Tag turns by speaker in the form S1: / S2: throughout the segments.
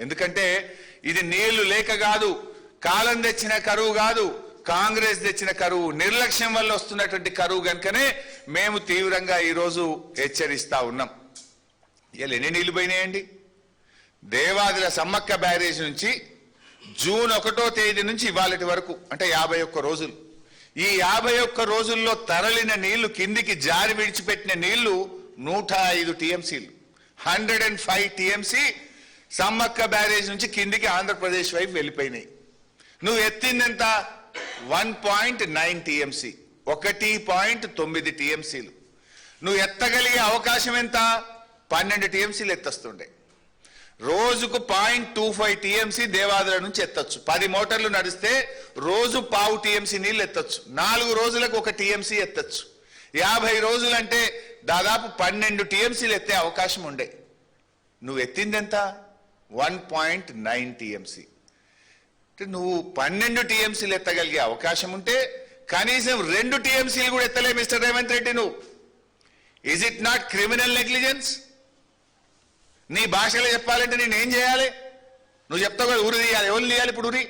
S1: ఎందుకంటే ఇది నీళ్లు లేక కాదు, కాలం తెచ్చిన కరువు కాదు, కాంగ్రెస్ తెచ్చిన కరువు, నిర్లక్ష్యం వల్ల వస్తున్నటువంటి కరువు కనుకనే మేము తీవ్రంగా ఈరోజు హెచ్చరిస్తా ఉన్నాం. ఇలా ఎన్ని నీళ్లు పోయినాయండి? దేవాదుల సమ్మక్క బ్యారేజ్ నుంచి జూన్ 1వ తేదీ నుంచి ఇవాళటి వరకు అంటే 51 రోజులు. ఈ 51 రోజుల్లో తరలిన నీళ్లు, కిందికి జారి విడిచిపెట్టిన నీళ్లు 105 టీఎంసీలు, 105 టీఎంసీ సమ్మక్క బ్యారేజ్ నుంచి కిందికి ఆంధ్రప్రదేశ్ వైపు వెళ్ళిపోయినాయి. నువ్వు ఎత్తిందెంత? 1.9 టీఎంసీ, 1.9 టీఎంసీలు. నువ్వు ఎత్తగలిగే అవకాశం ఎంత? 12 టీఎంసీలు ఎత్తొస్తుండే. రోజుకు 0.25 టీఎంసీ దేవాదుల నుంచి ఎత్తొచ్చు. 10 మోటార్లు నడిస్తే రోజు 0.5 టీఎంసీ నీళ్ళు ఎత్తొచ్చు. 4 రోజులకు 1 టీఎంసీ ఎత్తొచ్చు. 50 రోజులంటే దాదాపు 12 టీఎంసీలు ఎత్తే అవకాశం ఉండే. నువ్వు ఎత్తిందెంత? 1.9 టీఎంసీ. నువ్వు 12 టీఎంసీలు ఎత్తగలిగే అవకాశం ఉంటే కనీసం 2 టీఎంసీలు కూడా ఎత్తలే మిస్టర్ రేవంత్ రెడ్డి నువ్వు. Is it not criminal negligence? నీ భాషలో చెప్పాలంటే నేనేం చేయాలి? నువ్వు చెప్తావు కదా ఊరు తీయాలి. ఎవరు తీయాలి ఇప్పుడు ఊరి?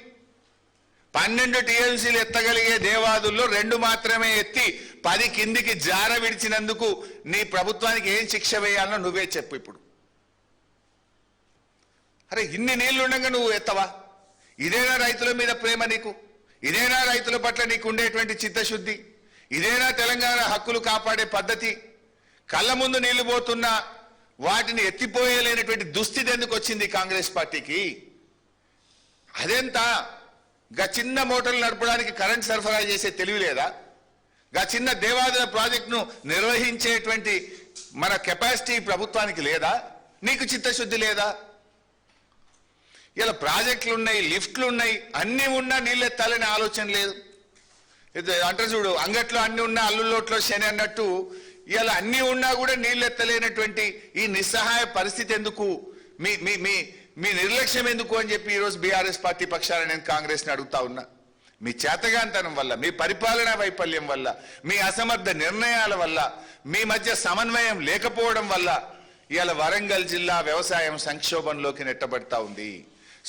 S1: 12 టీఎంసీలు ఎత్తగలిగే దేవాదుల్లో 2 మాత్రమే ఎత్తి 10 కిందికి జార విడిచినందుకు నీ ప్రభుత్వానికి ఏం శిక్ష వేయాలనో నువ్వే చెప్పు ఇప్పుడు. అరే ఇన్ని నీళ్లు ఉండగా నువ్వు ఎత్తవా? ఇదేనా రైతుల మీద ప్రేమ నీకు? ఇదేనా రైతుల పట్ల నీకు ఉండేటువంటి చిత్తశుద్ధి? ఇదేనా తెలంగాణ హక్కులు కాపాడే పద్ధతి? కళ్ళ ముందు నీళ్లు పోతున్నా వాటిని ఎత్తిపోయలేనటువంటి దుస్థితి ఎందుకు వచ్చింది కాంగ్రెస్ పార్టీకి? అదెంత? గా చిన్న మోటార్లు నడపడానికి కరెంట్ సరఫరా చేసే తెలివి లేదా? గా చిన్న దేవాదుల ప్రాజెక్టును నిర్వహించేటువంటి మన కెపాసిటీ ప్రభుత్వానికి లేదా? నీకు చిత్తశుద్ధి లేదా? ఇలా ప్రాజెక్టులు ఉన్నాయి, లిఫ్ట్లు ఉన్నాయి, అన్నీ ఉన్నా నీళ్ళు ఎత్తాలనే ఆలోచన లేదు. అంటే చూడు, అంగట్లో అన్ని ఉన్నా అల్లులోట్లో శని అన్నట్టు ఇలా అన్నీ ఉన్నా కూడా నీళ్ళు ఎత్తలేనటువంటి ఈ నిస్సహాయ పరిస్థితి ఎందుకు? మీ మీ మీ మీ నిర్లక్ష్యం ఎందుకు అని చెప్పి ఈరోజు బీఆర్ఎస్ పార్టీ పక్షాన నేను కాంగ్రెస్ని అడుగుతా ఉన్నా. మీ చేతగాంతనం వల్ల, మీ పరిపాలనా వైఫల్యం వల్ల, మీ అసమర్థ నిర్ణయాల వల్ల, మీ మధ్య సమన్వయం లేకపోవడం వల్ల ఇవాళ వరంగల్ జిల్లా వ్యవసాయం సంక్షోభంలోకి నెట్టబడతా ఉంది.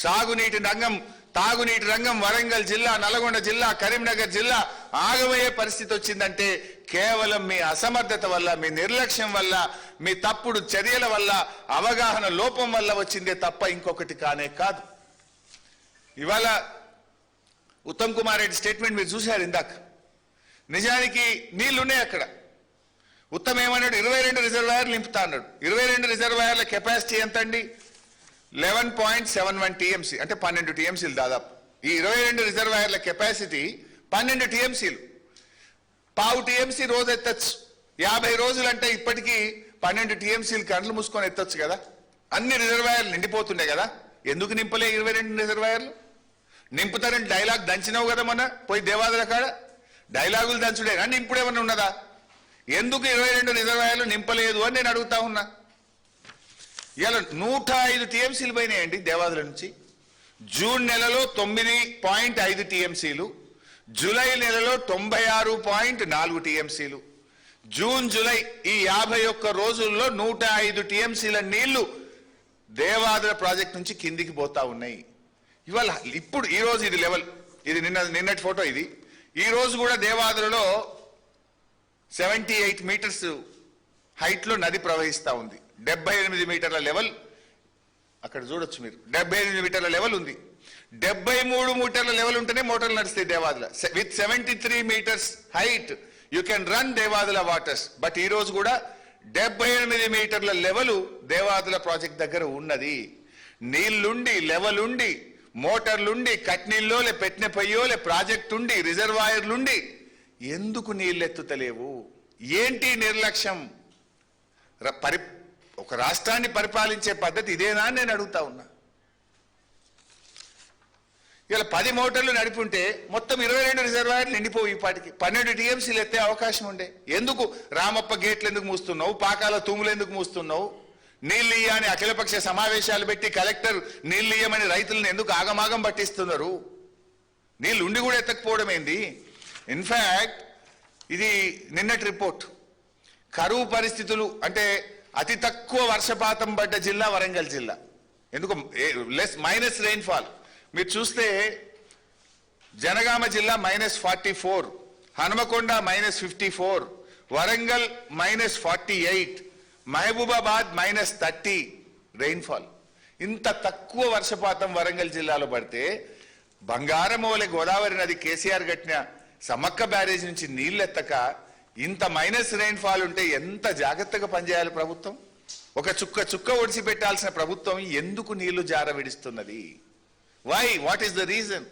S1: సాగునీటి రంగం, తాగునీటి రంగం వరంగల్ జిల్లా, నల్గొండ జిల్లా, కరీంనగర్ జిల్లా ఆగమయ్యే పరిస్థితి వచ్చిందంటే కేవలం మీ అసమర్థత వల్ల, మీ నిర్లక్ష్యం వల్ల, మీ తప్పుడు చర్యల వల్ల, అవగాహన లోపం వల్ల వచ్చిందే తప్ప ఇంకొకటి కానే కాదు. ఇవాళ ఉత్తమ్ కుమార్ రెడ్డి స్టేట్మెంట్ మీరు చూశారు ఇందాక. నిజానికి నీళ్లున్నాయి అక్కడ. ఉత్తమ్ ఏమన్నాడు? 22 రిజర్వాయర్లు నింపుతా అన్నాడు. 22 రిజర్వాయర్ల కెపాసిటీ ఎంత అండి? 11.71 టీఎంసీ, అంటే 12 టీఎంసీలు దాదాపు. ఈ 22 రిజర్వాయర్ల కెపాసిటీ 12 టీఎంసీలు. 0.5 టీఎంసీ రోజు ఎత్తచ్చు. 50 రోజులు అంటే ఇప్పటికీ 12 టీఎంసీలు కళ్ళు మూసుకొని ఎత్తొచ్చు కదా. అన్ని రిజర్వాయర్లు నిండిపోతుండే కదా. ఎందుకు నింపలే 22 రిజర్వాయర్లు? నింపుతారని డైలాగ్ దంచినావు కదా మొన్న పోయి దేవాదుల కాడ. డైలాగులు దంచుడే కానీ నింపుడేమన్నా ఉన్నదా? ఎందుకు 22 రిజర్వాయర్లు నింపలేదు అని నేను అడుగుతా ఉన్నా. ఇలా 105 టీఎంసీలు పోయినాయండి దేవాదుల నుంచి. జూన్ నెలలో 9.5 టీఎంసీలు, జూలై నెలలో 96.4 టీఎంసీలు. జూన్ జూలై ఈ 51 రోజుల్లో 105 టీఎంసీల నీళ్లు దేవాదుల ప్రాజెక్ట్ నుంచి కిందికి పోతా ఉన్నాయి. ఇవాళ ఇప్పుడు ఈ రోజు ఇది లెవెల్, ఇది నిన్నటి ఫోటో. ఇది ఈ రోజు కూడా దేవాదులలో 78 మీటర్స్ హైట్ లో నది ప్రవహిస్తా ఉంది. 78 మీటర్ల లెవెల్ అక్కడ చూడొచ్చు మీరు. 78 మీటర్ల లెవెల్ ఉంది. 73 మీటర్ల లెవెల్ ఉంటేనే మోటార్లు నడుస్తాయి Devadula. With 73 metres height you can run Devadula waters. But ఈ రోజు కూడా 78 మీటర్ల లెవెల్ దేవాదుల ప్రాజెక్ట్ దగ్గర ఉన్నది. నీళ్లుండి, లెవెల్ ఉండి, మోటార్లుండి, కట్నీల్లో పెట్టిన పొయ్యోలే ప్రాజెక్ట్ ఉండి, రిజర్వాయర్లుండి ఎందుకు నీళ్ళెత్తుతలేవు? ఏంటి నిర్లక్ష్యం? ఒక రాష్ట్రాన్ని పరిపాలించే పద్ధతి ఇదేనా అని నేను అడుగుతా ఉన్నా. ఇలా 10 మోటార్లు నడిపుంటే మొత్తం 22 రిజర్వాయర్లు నిండిపోయి ఇప్పటికి 12 టీఎంసీలు ఎత్తే అవకాశం ఉండే. ఎందుకు రామప్ప గేట్లు ఎందుకు మూస్తున్నావు? పాకాల తూములు ఎందుకు మూస్తున్నావు? నీళ్ళు ఇయ్యని అఖిలపక్ష సమావేశాలు పెట్టి కలెక్టర్ నీళ్ళు ఇయ్యమని రైతులను ఎందుకు ఆగమాగం పట్టిస్తున్నారు? నీళ్ళు ఉండి కూడా ఎత్తకపోవడం ఏంది? ఇన్ఫ్యాక్ట్ ఇది నిన్నటి రిపోర్ట్. కరువు పరిస్థితులు అంటే అతి తక్కువ వర్షపాతం పడ్డ జిల్లా వరంగల్ జిల్లా. ఎందుకు మైనస్ రెయిన్ఫాల్ మీరు చూస్తే జనగామ జిల్లా -44, హనుమకొండ -54, వరంగల్ -48, మహబూబాబాద్ -30 రెయిన్ఫాల్. ఇంత తక్కువ వర్షపాతం వరంగల్ జిల్లాలో పడితే బంగారం ఓలే గోదావరి నది కేసీఆర్ కట్టిన సమ్మక్క బ్యారేజ్ నుంచి నీళ్ళెత్తక ఇంత మైనస్ రెయిన్ఫాల్ ఉంటే ఎంత జాగ్రత్తగా పనిచేయాలి ప్రభుత్వం? ఒక చుక్క ఒడిసి పెట్టాల్సిన ప్రభుత్వం ఎందుకు నీళ్లు జార విడుస్తున్నది? Why? What is the reason?